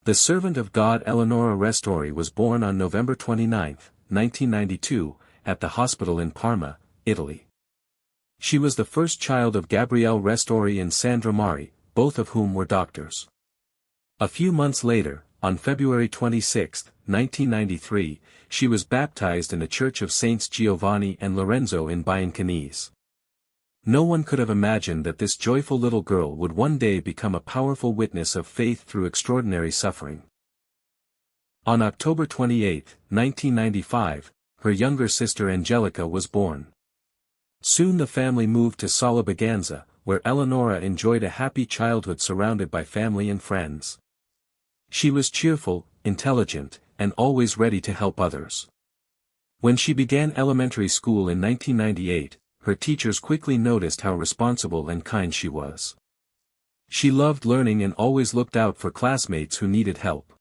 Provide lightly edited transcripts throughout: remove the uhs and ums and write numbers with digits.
The servant of God Eleonora Restori was born on November 29, 1992, at the hospital in Parma, Italy. She was the first child of Gabriele Restori and Sandra Mari, both of whom were doctors. A few months later, on February 26, 1993, she was baptized in the Church of Saints Giovanni and Lorenzo in Biancanese. No one could have imagined that this joyful little girl would one day become a powerful witness of faith through extraordinary suffering. On October 28, 1995, her younger sister Angelica was born. Soon the family moved to Sala Baganza, where Eleonora enjoyed a happy childhood surrounded by family and friends. She was cheerful, intelligent, and always ready to help others. When she began elementary school in 1998, her teachers quickly noticed how responsible and kind she was. She loved learning and always looked out for classmates who needed help.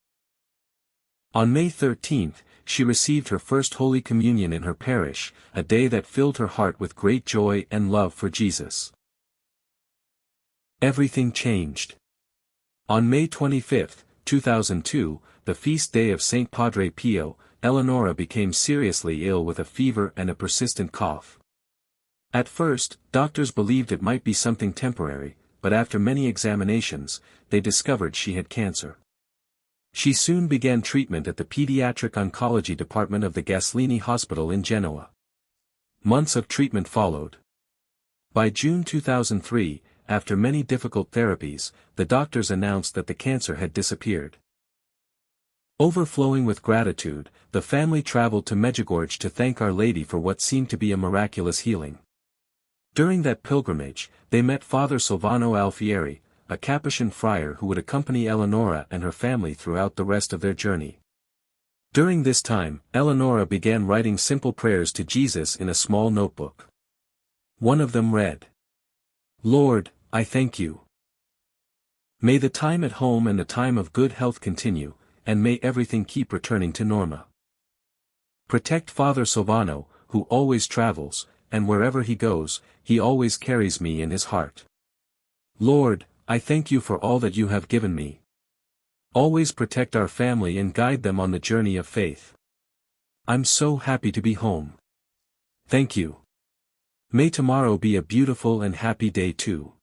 On May 13, she received her first Holy Communion in her parish, a day that filled her heart with great joy and love for Jesus. Everything changed. On May 25, 2002, the feast day of Saint Padre Pio, Eleonora became seriously ill with a fever and a persistent cough. At first, doctors believed it might be something temporary, but after many examinations, they discovered she had cancer. She soon began treatment at the Pediatric Oncology Department of the Gaslini Hospital in Genoa. Months of treatment followed. By June 2003, after many difficult therapies, the doctors announced that the cancer had disappeared. Overflowing with gratitude, the family traveled to Medjugorje to thank Our Lady for what seemed to be a miraculous healing. During that pilgrimage, they met Father Silvano Alfieri, a Capuchin friar who would accompany Eleonora and her family throughout the rest of their journey. During this time, Eleonora began writing simple prayers to Jesus in a small notebook. One of them read, "Lord, I thank you. May the time at home and the time of good health continue, and may everything keep returning to norma. Protect Father Silvano, who always travels, and wherever he goes, he always carries me in his heart. Lord, I thank you for all that you have given me. Always protect our family and guide them on the journey of faith. I'm so happy to be home. Thank you. May tomorrow be a beautiful and happy day too.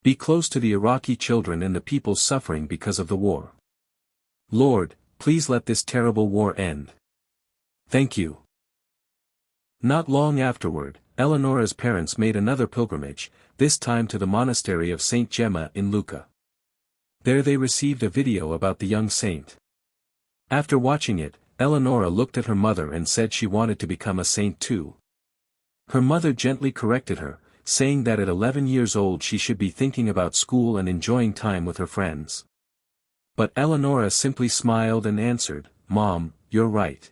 Be close to the Iraqi children and the people suffering because of the war. Lord, please let this terrible war end. Thank you." Not long afterward, Eleonora's parents made another pilgrimage, this time to the monastery of Saint Gemma in Lucca. There they received a video about the young saint. After watching it, Eleonora looked at her mother and said she wanted to become a saint too. Her mother gently corrected her, saying that at 11 years old she should be thinking about school and enjoying time with her friends. But Eleonora simply smiled and answered, "Mom, you're right.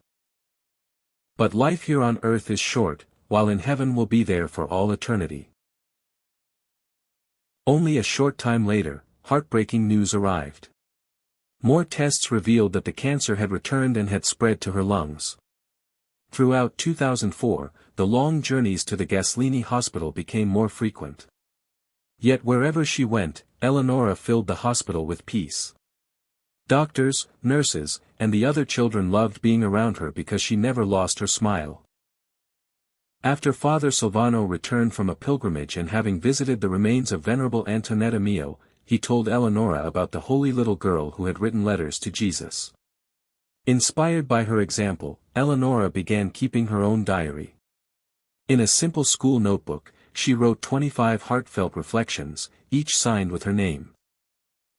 But life here on earth is short, while in heaven we'll be there for all eternity." Only a short time later, heartbreaking news arrived. More tests revealed that the cancer had returned and had spread to her lungs. Throughout 2004, the long journeys to the Gaslini hospital became more frequent. Yet wherever she went, Eleonora filled the hospital with peace. Doctors, nurses, and the other children loved being around her because she never lost her smile. After Father Silvano returned from a pilgrimage and having visited the remains of Venerable Antonetta Mio, he told Eleonora about the holy little girl who had written letters to Jesus. Inspired by her example, Eleonora began keeping her own diary. In a simple school notebook, she wrote 25 heartfelt reflections, each signed with her name.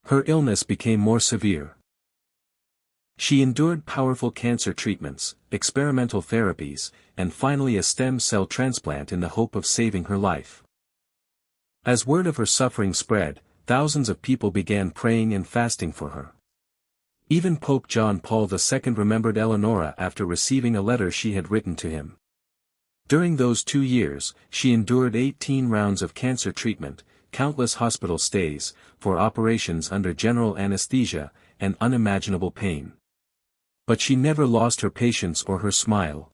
Her illness became more severe. She endured powerful cancer treatments, experimental therapies, and finally a stem cell transplant in the hope of saving her life. As word of her suffering spread, thousands of people began praying and fasting for her. Even Pope John Paul II remembered Eleonora after receiving a letter she had written to him. During those 2 years, she endured 18 rounds of cancer treatment, countless hospital stays, for operations under general anesthesia, and unimaginable pain. But she never lost her patience or her smile.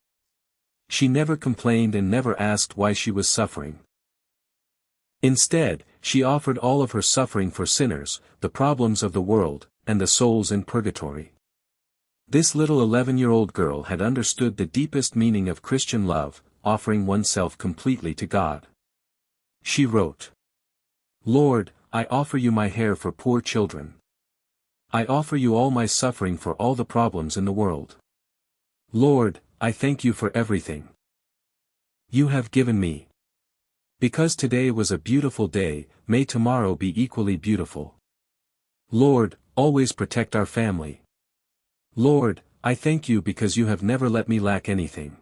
She never complained and never asked why she was suffering. Instead, she offered all of her suffering for sinners, the problems of the world, and the souls in purgatory. This little 11-year-old girl had understood the deepest meaning of Christian love, offering oneself completely to God. She wrote, "Lord, I offer you my hair for poor children. I offer you all my suffering for all the problems in the world. Lord, I thank you for everything you have given me. Because today was a beautiful day, may tomorrow be equally beautiful. Lord, always protect our family. Lord, I thank you because you have never let me lack anything."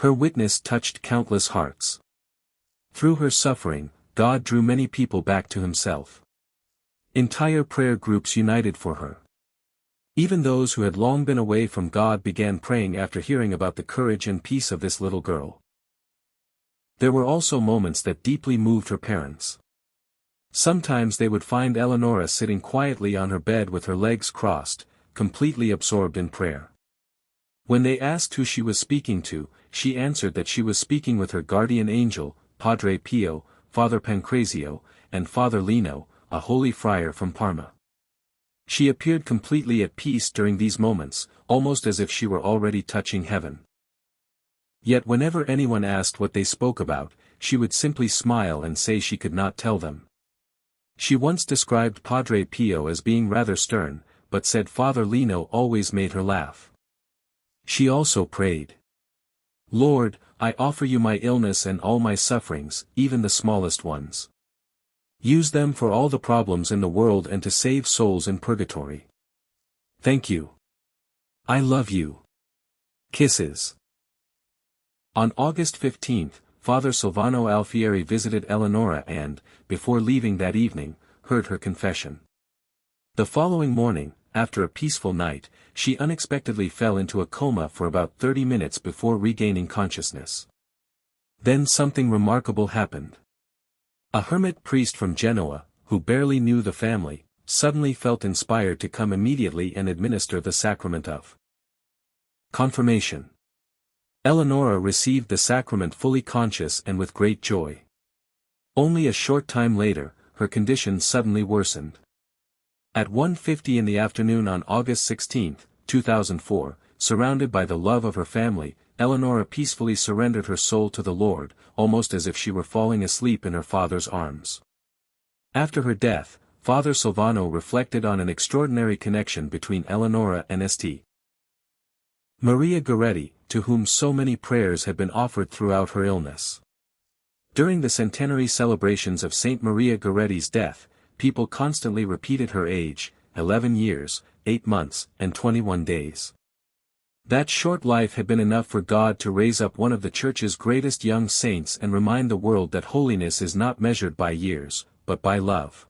Her witness touched countless hearts. Through her suffering, God drew many people back to himself. Entire prayer groups united for her. Even those who had long been away from God began praying after hearing about the courage and peace of this little girl. There were also moments that deeply moved her parents. Sometimes they would find Eleonora sitting quietly on her bed with her legs crossed, completely absorbed in prayer. When they asked who she was speaking to, she answered that she was speaking with her guardian angel, Padre Pio, Father Pancrazio, and Father Lino, a holy friar from Parma. She appeared completely at peace during these moments, almost as if she were already touching heaven. Yet whenever anyone asked what they spoke about, she would simply smile and say she could not tell them. She once described Padre Pio as being rather stern, but said Father Lino always made her laugh. She also prayed, "Lord, I offer you my illness and all my sufferings, even the smallest ones. Use them for all the problems in the world and to save souls in purgatory. Thank you. I love you. Kisses." On August 15, Father Silvano Alfieri visited Eleonora and, before leaving that evening, heard her confession. The following morning, after a peaceful night, she unexpectedly fell into a coma for about 30 minutes before regaining consciousness. Then something remarkable happened. A hermit priest from Genoa, who barely knew the family, suddenly felt inspired to come immediately and administer the sacrament of confirmation. Eleonora received the sacrament fully conscious and with great joy. Only a short time later, her condition suddenly worsened. At 1:50 in the afternoon on August 16, 2004, surrounded by the love of her family, Eleonora peacefully surrendered her soul to the Lord, almost as if she were falling asleep in her father's arms. After her death, Father Silvano reflected on an extraordinary connection between Eleonora and St. Maria Goretti, to whom so many prayers had been offered throughout her illness. During the centenary celebrations of St. Maria Goretti's death, people constantly repeated her age, 11 years, 8 months, and 21 days. That short life had been enough for God to raise up one of the Church's greatest young saints and remind the world that holiness is not measured by years, but by love.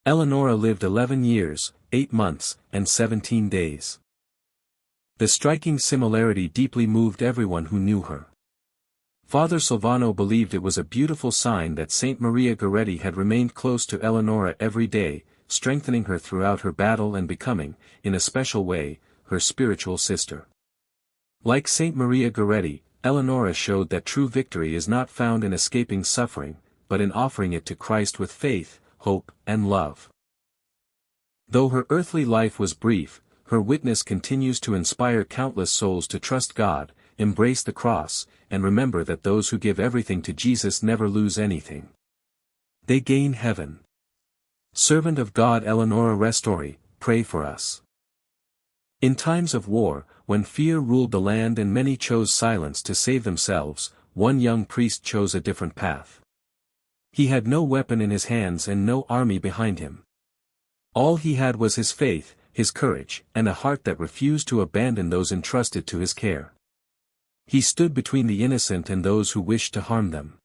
Eleonora lived 11 years, 8 months, and 17 days. The striking similarity deeply moved everyone who knew her. Father Silvano believed it was a beautiful sign that St. Maria Goretti had remained close to Eleonora every day, strengthening her throughout her battle and becoming, in a special way, her spiritual sister. Like St. Maria Goretti, Eleonora showed that true victory is not found in escaping suffering, but in offering it to Christ with faith, hope, and love. Though her earthly life was brief, her witness continues to inspire countless souls to trust God, embrace the cross, and remember that those who give everything to Jesus never lose anything. They gain heaven. Servant of God Eleonora Restori, pray for us. In times of war, when fear ruled the land and many chose silence to save themselves, one young priest chose a different path. He had no weapon in his hands and no army behind him. All he had was his faith, his courage, and a heart that refused to abandon those entrusted to his care. He stood between the innocent and those who wished to harm them.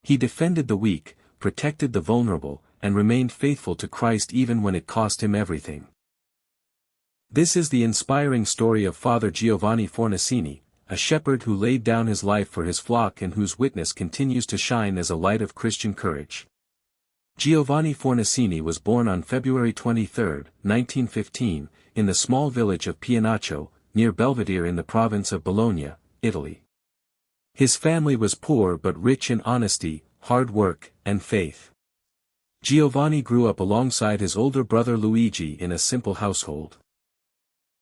He defended the weak, protected the vulnerable, and remained faithful to Christ even when it cost him everything. This is the inspiring story of Father Giovanni Fornasini, a shepherd who laid down his life for his flock and whose witness continues to shine as a light of Christian courage. Giovanni Fornasini was born on February 23, 1915, in the small village of Pianaccio, near Belvedere in the province of Bologna, Italy. His family was poor but rich in honesty, hard work, and faith. Giovanni grew up alongside his older brother Luigi in a simple household.